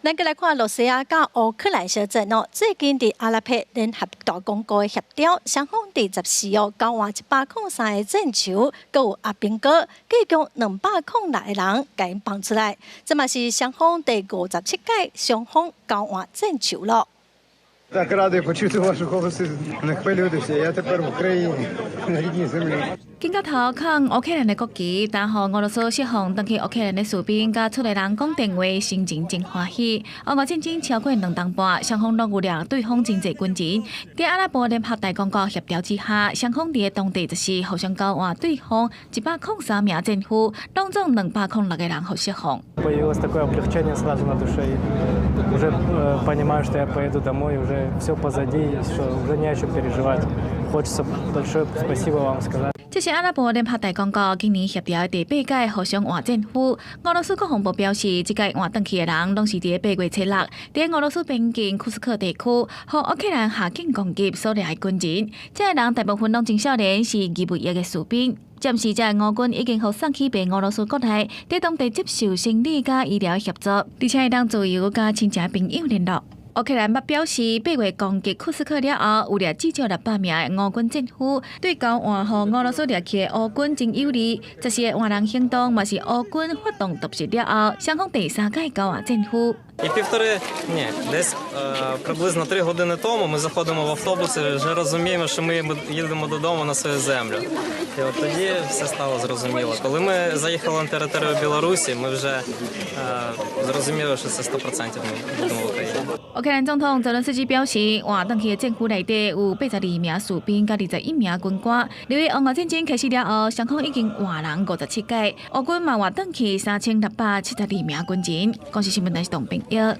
咱个来看罗西亚甲乌克兰小镇哦，最近伫阿拉伯联合大公国的协调，双方伫14号交换103个证球，佮有阿兵哥计共206个人，甲因放出来。这嘛是双方第57届双方交换证球咯。 Так радий почути ваші голоси, не хвилюйтеся, я тепер в Україні, на рідній землі. 警察头抗乌克兰的国旗，但互俄罗斯释放当去乌克兰的士兵甲出来人讲电话，心情真欢喜。俄乌战争超过2年半，双方拢有掠对方真侪军人。在阿拉伯联合大公国协调之下，双方伫当地就是互相交换对方103名战俘，当中206个人互释放。 Появилось такое облегчение сразу на душе. И уже понимаю, что я поеду домой, уже все позади, что уже не о чем переживать. Хочется большое спасибо вам сказать. 这是阿拉伯联合大公国今年协调的第8届互相换战俘。俄罗斯国防部表示，这届换回去的人拢是伫8月7日，伫俄罗斯边境库斯克地区，和乌克兰下境攻击所掠的军人。这些人大部分拢真少年，是201个士兵。 暂时，这俄军已经互送去被俄罗斯国内，在当地接受生理甲医疗协助，而且会当自由甲亲戚朋友联络。乌克兰捌表示，8月攻击库斯克了后，有掠至少600名的俄军战俘，对交换互俄罗斯掠去的乌军真有利。这次的换人行动嘛是乌军发动突袭了后，双方第3届交换战俘。 І десь приблизно 3 години тому ми заходимо в автобус і вже розуміємо, що ми їдемо додому на свою землю. І от тоді все стало зрозуміло. Коли ми заїхали на територію Білорусі, ми вже зрозуміли, що це 100% ми будемо в Україні. 乌克兰总统泽连斯基表示，换回去的战俘内底有82名士兵甲21名军官。由于俄乌战争开始了后，双方已经换人57届，乌军嘛换回去3672名军人。公司新闻台是董炳耀。